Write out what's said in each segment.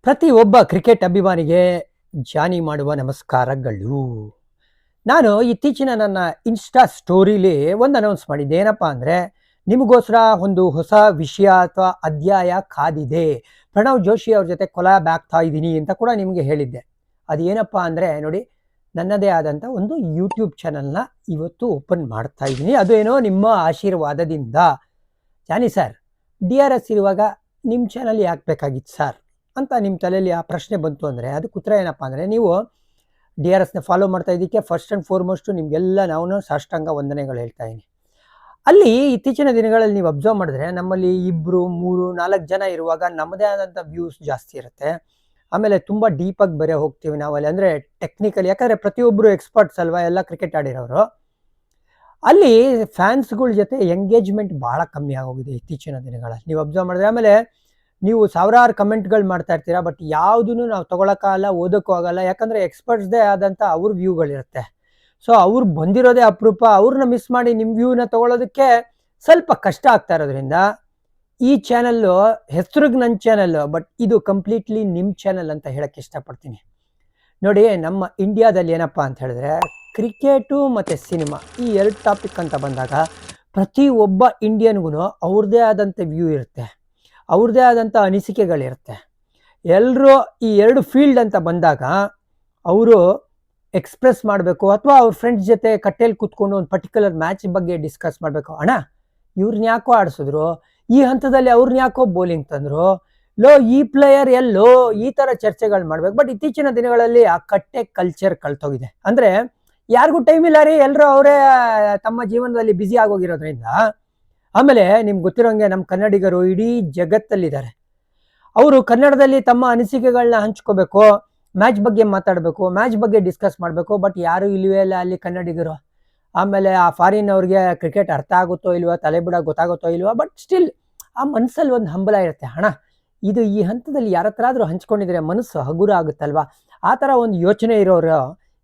ಪ್ರತಿಯೊಬ್ಬ ಕ್ರಿಕೆಟ್ ಅಭಿಮಾನಿಗೆ ಜಾನಿ ಮಾಡುವ ನಮಸ್ಕಾರಗಳು. ನಾನು ಇತ್ತೀಚಿನ ನನ್ನ ಇನ್ಸ್ಟಾ ಸ್ಟೋರಿಲಿ ಒಂದು ಅನೌನ್ಸ್ ಮಾಡಿದ್ದೆ. ಏನಪ್ಪ ಅಂದರೆ, ನಿಮಗೋಸ್ಕರ ಒಂದು ಹೊಸ ವಿಷಯ ಅಥವಾ ಅಧ್ಯಾಯ ಕಾದಿದೆ. ಪ್ರಣವ್ ಜೋಶಿ ಅವ್ರ ಜೊತೆ ಕೊಲಾಬ್ ಆಗ್ತಾ ಇದ್ದೀನಿ ಅಂತ ಕೂಡ ನಿಮಗೆ ಹೇಳಿದ್ದೆ. ಅದೇನಪ್ಪ ಅಂದರೆ ನೋಡಿ, ನನ್ನದೇ ಆದಂಥ ಒಂದು ಯೂಟ್ಯೂಬ್ ಚಾನಲ್ನ ಇವತ್ತು ಓಪನ್ ಮಾಡ್ತಾ ಇದ್ದೀನಿ. ಅದು ಏನೋ ನಿಮ್ಮ ಆಶೀರ್ವಾದದಿಂದ. ಜಾನಿ ಸರ್, DRS ಇರುವಾಗ ನಿಮ್ಮ ಚಾನಲ್ ಯಾಕೆ ಬೇಕಾಗಿತ್ತು ಸರ್ ಅಂತ ನಿಮ್ಮ ತಲೆಯಲ್ಲಿ ಆ ಪ್ರಶ್ನೆ ಬಂತು ಅಂದರೆ, ಅದಕ್ಕೆ ಉತ್ತರ ಏನಪ್ಪ ಅಂದರೆ, ನೀವು DRSನ ಫಾಲೋ ಮಾಡ್ತಾ ಇದ್ದಕ್ಕೆ ಫಸ್ಟ್ ಆ್ಯಂಡ್ ಫಾರ್ಮೋಸ್ಟು ನಿಮಗೆಲ್ಲ ನಾವು ಸಾಷ್ಟಾಂಗ ವಂದನೆಗಳು ಹೇಳ್ತಾ ಇದ್ದೀನಿ. ಅಲ್ಲಿ ಇತ್ತೀಚಿನ ದಿನಗಳಲ್ಲಿ ನೀವು ಅಬ್ಸರ್ವ್ ಮಾಡಿದ್ರೆ, ನಮ್ಮಲ್ಲಿ 2, 3, 4 ಜನ ಇರುವಾಗ ನಮ್ಮದೇ ಆದಂಥ ವ್ಯೂಸ್ ಜಾಸ್ತಿ ಇರುತ್ತೆ. ಆಮೇಲೆ ತುಂಬ ಡೀಪಾಗಿ ಬೇರೆ ಹೋಗ್ತೀವಿ ನಾವಲ್ಲಿ, ಅಂದರೆ ಟೆಕ್ನಿಕಲಿ. ಯಾಕಂದರೆ ಪ್ರತಿಯೊಬ್ಬರು ಎಕ್ಸ್ಪರ್ಟ್ಸ್ ಅಲ್ವಾ, ಎಲ್ಲ ಕ್ರಿಕೆಟ್ ಆಡಿರೋರು. ಅಲ್ಲಿ ಫ್ಯಾನ್ಸ್ಗಳ ಜೊತೆ ಎಂಗೇಜ್ಮೆಂಟ್ ಭಾಳ ಕಮ್ಮಿ ಆಗೋಗಿದೆ ಇತ್ತೀಚಿನ ದಿನಗಳಲ್ಲಿ, ನೀವು ಅಬ್ಸರ್ವ್ ಮಾಡಿದ್ರೆ. ಆಮೇಲೆ ನೀವು ಸಾವಿರಾರು ಕಮೆಂಟ್ಗಳು ಮಾಡ್ತಾ ಇರ್ತೀರಾ, ಬಟ್ ಯಾವುದೂ ನಾವು ತೊಗೊಳಕ್ಕಾಗಲ್ಲ, ಓದೋಕ್ಕೂ ಆಗಲ್ಲ. ಯಾಕಂದರೆ ಎಕ್ಸ್ಪರ್ಟ್ಸ್ದೇ ಆದಂಥ ಅವ್ರ ವ್ಯೂಗಳಿರುತ್ತೆ. ಸೊ ಅವ್ರು ಬಂದಿರೋದೇ ಅಪರೂಪ. ಅವ್ರನ್ನ ಮಿಸ್ ಮಾಡಿ ನಿಮ್ಮ ವ್ಯೂನ ತೊಗೊಳೋದಕ್ಕೆ ಸ್ವಲ್ಪ ಕಷ್ಟ ಆಗ್ತಾ ಇರೋದ್ರಿಂದ, ಈ ಚಾನಲ್ಲು ಹೆಸ್ರಿಗೆ ನನ್ನ ಚಾನಲ್ಲು, ಬಟ್ ಇದು ಕಂಪ್ಲೀಟ್ಲಿ ನಿಮ್ಮ ಚಾನಲ್ ಅಂತ ಹೇಳೋಕ್ಕೆ ಇಷ್ಟಪಡ್ತೀನಿ. ನೋಡಿ, ನಮ್ಮ ಇಂಡಿಯಾದಲ್ಲಿ ಏನಪ್ಪ ಅಂತ ಹೇಳಿದ್ರೆ, ಕ್ರಿಕೆಟು ಮತ್ತು ಸಿನಿಮಾ ಈ 2 ಟಾಪಿಕ್ ಅಂತ ಬಂದಾಗ ಪ್ರತಿಯೊಬ್ಬ ಇಂಡಿಯನ್ಗೂ ಅವ್ರದ್ದೇ ಆದಂಥ ವ್ಯೂ ಇರುತ್ತೆ, ಅವ್ರದ್ದೇ ಆದಂಥ ಅನಿಸಿಕೆಗಳಿರುತ್ತೆ. ಎಲ್ಲರೂ ಈ 2 ಫೀಲ್ಡ್ ಅಂತ ಬಂದಾಗ ಅವರು ಎಕ್ಸ್ಪ್ರೆಸ್ ಮಾಡಬೇಕು, ಅಥವಾ ಅವ್ರ ಫ್ರೆಂಡ್ಸ್ ಜೊತೆ ಕಟ್ಟೆಯಲ್ಲಿ ಕೂತ್ಕೊಂಡು ಒಂದು ಪರ್ಟಿಕ್ಯುಲರ್ ಮ್ಯಾಚ್ ಬಗ್ಗೆ ಡಿಸ್ಕಸ್ ಮಾಡಬೇಕು. ಅಣ್ಣ, ಇವ್ರನ್ನ ಯಾಕೋ ಆಡಿಸಿದ್ರು, ಈ ಹಂತದಲ್ಲಿ ಅವ್ರನ್ನ ಯಾಕೋ ಬೌಲಿಂಗ್ ತಂದರು, ಲೋ ಈ ಪ್ಲೇಯರ್ ಎಲ್ಲೋ, ಈ ಥರ ಚರ್ಚೆಗಳು ಮಾಡಬೇಕು. ಬಟ್ ಇತ್ತೀಚಿನ ದಿನಗಳಲ್ಲಿ ಆ ಕಟ್ಟೆ ಕಲ್ಚರ್ ಕಳ್ತೋಗಿದೆ. ಅಂದರೆ ಯಾರಿಗೂ ಟೈಮ್ ಇಲ್ಲ ರೀ, ಎಲ್ಲರೂ ಅವರೇ ತಮ್ಮ ಜೀವನದಲ್ಲಿ ಬ್ಯುಸಿ ಆಗೋಗಿರೋದ್ರಿಂದ. ಆಮೇಲೆ ನಿಮ್ಗೆ ಗೊತ್ತಿರೋಂಗೆ ನಮ್ಮ ಕನ್ನಡಿಗರು ಇಡೀ ಜಗತ್ತಲ್ಲಿದ್ದಾರೆ. ಅವರು ಕನ್ನಡದಲ್ಲಿ ತಮ್ಮ ಅನಿಸಿಕೆಗಳನ್ನ ಹಂಚ್ಕೋಬೇಕು, ಮ್ಯಾಚ್ ಬಗ್ಗೆ ಮಾತಾಡಬೇಕು, ಮ್ಯಾಚ್ ಬಗ್ಗೆ ಡಿಸ್ಕಸ್ ಮಾಡಬೇಕು. ಬಟ್ ಯಾರೂ ಇಲ್ಲವೇ ಇಲ್ಲ ಅಲ್ಲಿ ಕನ್ನಡಿಗರು. ಆಮೇಲೆ ಆ ಫಾರಿನ್ ಅವ್ರಿಗೆ ಕ್ರಿಕೆಟ್ ಅರ್ಥ ಆಗುತ್ತೋ ಇಲ್ವೋ, ತಲೆ ಬಿಡ ಗೊತ್ತಾಗುತ್ತೋ ಇಲ್ವೋ, ಬಟ್ ಸ್ಟಿಲ್ ಆ ಮನಸ್ಸಲ್ಲಿ ಒಂದು ಹಂಬಲ ಇರುತ್ತೆ. ಅಣ್ಣ, ಇದು ಈ ಹಂತದಲ್ಲಿ ಯಾರ ಹತ್ರ ಆದರೂ ಹಂಚ್ಕೊಂಡಿದ್ರೆ ಮನಸ್ಸು ಹಗುರ ಆಗುತ್ತಲ್ವ. ಆ ಥರ ಒಂದು ಯೋಚನೆ ಇರೋರು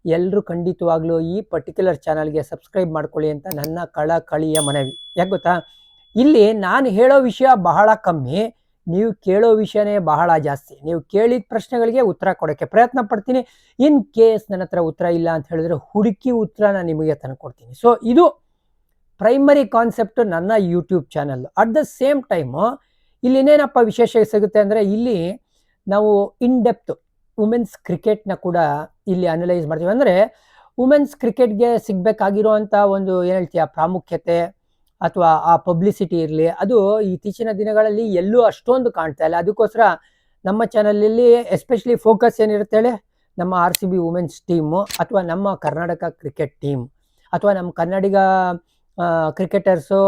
ಎಲ್ಲರೂ ಖಂಡಿತವಾಗ್ಲೂ ಈ ಪರ್ಟಿಕ್ಯುಲರ್ ಚಾನಲ್ಗೆ ಸಬ್ಸ್ಕ್ರೈಬ್ ಮಾಡ್ಕೊಳ್ಳಿ ಅಂತ ನನ್ನ ಕಳಕಳಿಯ ಮನವಿ. ಯಾಕೆ ಗೊತ್ತಾ, ಇಲ್ಲಿ ನಾನು ಹೇಳೋ ವಿಷಯ ಬಹಳ ಕಮ್ಮಿ, ನೀವು ಕೇಳೋ ವಿಷಯನೇ ಬಹಳ ಜಾಸ್ತಿ. ನೀವು ಕೇಳಿದ ಪ್ರಶ್ನೆಗಳಿಗೆ ಉತ್ತರ ಕೊಡೋಕ್ಕೆ ಪ್ರಯತ್ನ ಪಡ್ತೀನಿ. ಇನ್ ಕೇಸ್ ನನ್ನ ಹತ್ರ ಉತ್ತರ ಇಲ್ಲ ಅಂತ ಹೇಳಿದ್ರೆ, ಹುಡುಕಿ ಉತ್ತರನ ನಿಮಗೆ ತಂದುಕೊಡ್ತೀನಿ. ಸೊ ಇದು ಪ್ರೈಮರಿ ಕಾನ್ಸೆಪ್ಟು ನನ್ನ YouTube channel. At the same time ಇಲ್ಲಿ ಇನ್ನೇನಪ್ಪ ವಿಶೇಷ ಸಿಗುತ್ತೆ ಅಂದರೆ, ಇಲ್ಲಿ ನಾವು ಇನ್ ಡೆಪ್ತ್ ವುಮೆನ್ಸ್ ಕ್ರಿಕೆಟ್ನ ಕೂಡ ಇಲ್ಲಿ ಅನಲೈಸ್ ಮಾಡ್ತೀವಿ. ಅಂದರೆ ವುಮೆನ್ಸ್ ಕ್ರಿಕೆಟ್ಗೆ ಸಿಗಬೇಕಾಗಿರೋವಂಥ ಒಂದು ಏನು ಹೇಳ್ತೀಯ ಪ್ರಾಮುಖ್ಯತೆ ಅಥವಾ ಆ ಪಬ್ಲಿಸಿಟಿ ಇರಲಿ, ಅದು ಇತ್ತೀಚಿನ ದಿನಗಳಲ್ಲಿ ಎಲ್ಲೂ ಅಷ್ಟೊಂದು ಕಾಣ್ತಾ ಇಲ್ಲ. ಅದಕ್ಕೋಸ್ಕರ ನಮ್ಮ ಚಾನಲಲ್ಲಿ ಎಸ್ಪೆಷಲಿ ಫೋಕಸ್ ಏನಿರುತ್ತೆ ಹೇಳಿ, ನಮ್ಮ RCB ವುಮೆನ್ಸ್ ಟೀಮು, ಅಥವಾ ನಮ್ಮ ಕರ್ನಾಟಕ ಕ್ರಿಕೆಟ್ ಟೀಮ್, ಅಥವಾ ನಮ್ಮ ಕನ್ನಡಿಗ ಕ್ರಿಕೆಟರ್ಸು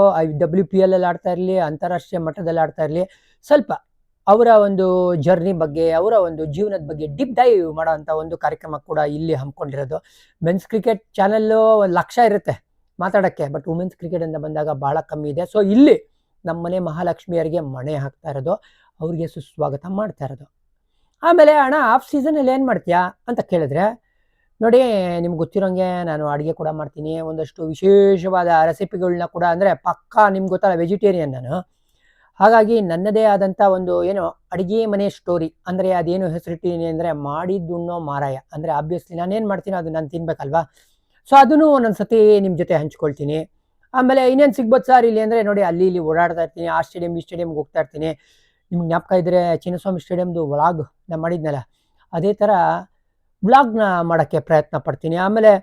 WPL ಅಲ್ಲಿ ಆಡ್ತಾ ಇರಲಿ, ಅಂತಾರಾಷ್ಟ್ರೀಯ ಮಟ್ಟದಲ್ಲಿ ಆಡ್ತಾ ಇರಲಿ, ಸ್ವಲ್ಪ ಅವರ ಒಂದು ಜರ್ನಿ ಬಗ್ಗೆ, ಅವರ ಒಂದು ಜೀವನದ ಬಗ್ಗೆ ಡೀಪ್ ಡೈವ್ ಮಾಡೋವಂಥ ಒಂದು ಕಾರ್ಯಕ್ರಮ ಕೂಡ ಇಲ್ಲಿ ಹಮ್ಮಿಕೊಂಡಿರೋದು. ಮೆನ್ಸ್ ಕ್ರಿಕೆಟ್ ಚಾನಲ್ಲು 1 ಲಕ್ಷ ಇರುತ್ತೆ ಮಾತಾಡೋಕ್ಕೆ, ಬಟ್ ವುಮೆನ್ಸ್ ಕ್ರಿಕೆಟ್ ಅಂತ ಬಂದಾಗ ಭಾಳ ಕಮ್ಮಿ ಇದೆ. ಸೊ ಇಲ್ಲಿ ನಮ್ಮ ಮನೆ ಮಹಾಲಕ್ಷ್ಮಿಯರಿಗೆ ಮಣೆ ಹಾಕ್ತಾ ಇರೋದು, ಅವ್ರಿಗೆ ಸುಸ್ವಾಗತ ಮಾಡ್ತಾ ಇರೋದು. ಆಮೇಲೆ ಅಣ್ಣ, ಆಫ್ ಸೀಸನಲ್ಲಿ ಏನು ಮಾಡ್ತೀಯಾ ಅಂತ ಕೇಳಿದ್ರೆ, ನೋಡಿ ನಿಮ್ಗೆ ಗೊತ್ತಿರೋಂಗೆ ನಾನು ಅಡುಗೆ ಕೂಡ ಮಾಡ್ತೀನಿ. ಒಂದಷ್ಟು ವಿಶೇಷವಾದ ರೆಸಿಪಿಗಳನ್ನ ಕೂಡ, ಅಂದರೆ ಪಕ್ಕಾ ನಿಮ್ಗೆ ಗೊತ್ತಲ್ಲ ವೆಜಿಟೇರಿಯನ್ ನಾನು. ಹಾಗಾಗಿ ನನ್ನದೇ ಆದಂಥ ಒಂದು ಏನು ಅಡುಗೆ ಮನೆ ಸ್ಟೋರಿ, ಅಂದರೆ ಅದೇನು ಹೆಸರಿಟ್ಟಿದ್ದೀನಿ ಅಂದರೆ, ಮಾಡಿದ್ದುಣ್ಣೋ ಮಾರಾಯ. ಅಂದರೆ ಆಬ್ವಿಯಸ್ಲಿ ನಾನೇನು ಮಾಡ್ತೀನೋ ಅದು ನಾನು ತಿನ್ಬೇಕಲ್ವಾ. ಸೊ ಅದನ್ನು ಒಂದೊಂದು ಸತಿ ನಿಮ್ಮ ಜೊತೆ ಹಂಚ್ಕೊಳ್ತೀನಿ. ಆಮೇಲೆ ಇನ್ನೇನು ಸಿಗ್ಬೋದು ಸರ್ ಇಲ್ಲಿ ಅಂದರೆ, ನೋಡಿ ಅಲ್ಲಿ ಇಲ್ಲಿ ಓಡಾಡ್ತಾ ಇರ್ತೀನಿ, ಆ ಸ್ಟೇಡಿಯಂ ಈ ಸ್ಟೇಡಿಯಮ್ಗೆ ಹೋಗ್ತಾ ಇರ್ತೀನಿ. ನಿಮ್ಗೆ ಜ್ಞಾಪಕ ಇದ್ದರೆ ಚಿನ್ನಸ್ವಾಮಿ ಸ್ಟೇಡಿಯಮ್ದು ವ್ಲಾಗ್ ನಾನು ಮಾಡಿದ್ನಲ್ಲ, ಅದೇ ಥರ ವ್ಲಾಗ್ನ ಮಾಡೋಕ್ಕೆ ಪ್ರಯತ್ನ ಪಡ್ತೀನಿ. ಆಮೇಲೆ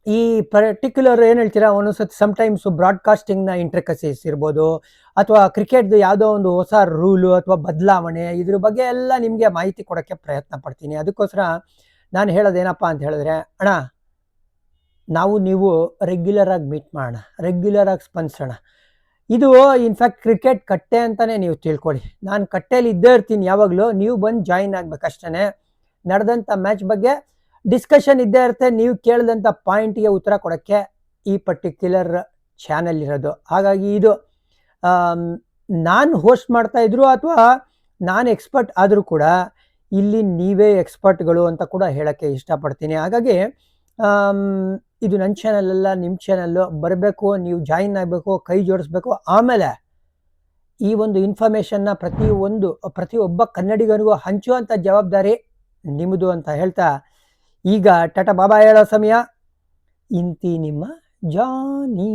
ಈ ಪರ್ಟಿಕ್ಯುಲರ್ ಏನು ಹೇಳ್ತೀರಾ, ಒಂದೊಂದ್ಸತಿ ಸಮ್ಟೈಮ್ಸು ಬ್ರಾಡ್ಕಾಸ್ಟಿಂಗ್ನ ಇಂಟ್ರಿಕಸೀಸ್ ಇರ್ಬೋದು, ಅಥವಾ ಕ್ರಿಕೆಟ್ದು ಯಾವುದೋ ಒಂದು ಹೊಸ ರೂಲು ಅಥವಾ ಬದಲಾವಣೆ, ಇದ್ರ ಬಗ್ಗೆ ಎಲ್ಲ ನಿಮಗೆ ಮಾಹಿತಿ ಕೊಡೋಕ್ಕೆ ಪ್ರಯತ್ನ ಪಡ್ತೀನಿ. ಅದಕ್ಕೋಸ್ಕರ ನಾನು ಹೇಳೋದೇನಪ್ಪ ಅಂತ ಹೇಳಿದ್ರೆ, ಅಣ್ಣ ನಾವು ನೀವು ರೆಗ್ಯುಲರಾಗಿ ಮೀಟ್ ಮಾಡೋಣ, ರೆಗ್ಯುಲರಾಗಿ ಸ್ಪಂದಿಸೋಣ. ಇದು ಇನ್ಫ್ಯಾಕ್ಟ್ ಕ್ರಿಕೆಟ್ ಕಟ್ಟೆ ಅಂತಲೇ ನೀವು ತಿಳ್ಕೊಳ್ಳಿ. ನಾನು ಕಟ್ಟೆಯಲ್ಲಿ ಇದ್ದೇ ಇರ್ತೀನಿ ಯಾವಾಗಲೂ, ನೀವು ಬಂದು ಜಾಯಿನ್ ಆಗಬೇಕಷ್ಟೇ. ನಡೆದಂಥ ಮ್ಯಾಚ್ ಬಗ್ಗೆ ಡಿಸ್ಕಷನ್ ಇದ್ದೇ ಇರುತ್ತೆ, ನೀವು ಕೇಳಿದಂಥ ಪಾಯಿಂಟಿಗೆ ಉತ್ತರ ಕೊಡೋಕ್ಕೆ ಈ ಪರ್ಟಿಕ್ಯುಲರ್ ಚಾನಲ್ ಇರೋದು. ಹಾಗಾಗಿ ಇದು ನಾನು ಹೋಸ್ಟ್ ಮಾಡ್ತಾಯಿದ್ರು ಅಥವಾ ನಾನು ಎಕ್ಸ್ಪರ್ಟ್ ಆದರೂ ಕೂಡ ಇಲ್ಲಿ ನೀವೇ ಎಕ್ಸ್ಪರ್ಟ್ಗಳು ಅಂತ ಕೂಡ ಹೇಳೋಕ್ಕೆ ಇಷ್ಟಪಡ್ತೀನಿ. ಹಾಗಾಗಿ ಇದು ನನ್ನ ಚಾನಲ್ ಅಲ್ಲ, ನಿಮ್ಮ ಚಾನಲ್ಲು. ಬರಬೇಕು, ನೀವು ಜಾಯಿನ್ ಆಗಬೇಕು, ಕೈ ಜೋಡಿಸ್ಬೇಕು. ಆಮೇಲೆ ಈ ಒಂದು ಇನ್ಫಾರ್ಮೇಷನ್ನ ಪ್ರತಿಯೊಬ್ಬ ಕನ್ನಡಿಗನಿಗೂ ಹಂಚುವಂಥ ಜವಾಬ್ದಾರಿ ನಿಮ್ಮದು ಅಂತ ಹೇಳ್ತಾ ಈಗ ಟಾಟಾ ಬಾಬಾ ಹೇಳೋ ಸಮಯ. ಇಂತಿ ನಿಮ್ಮ ಜಾನಿ.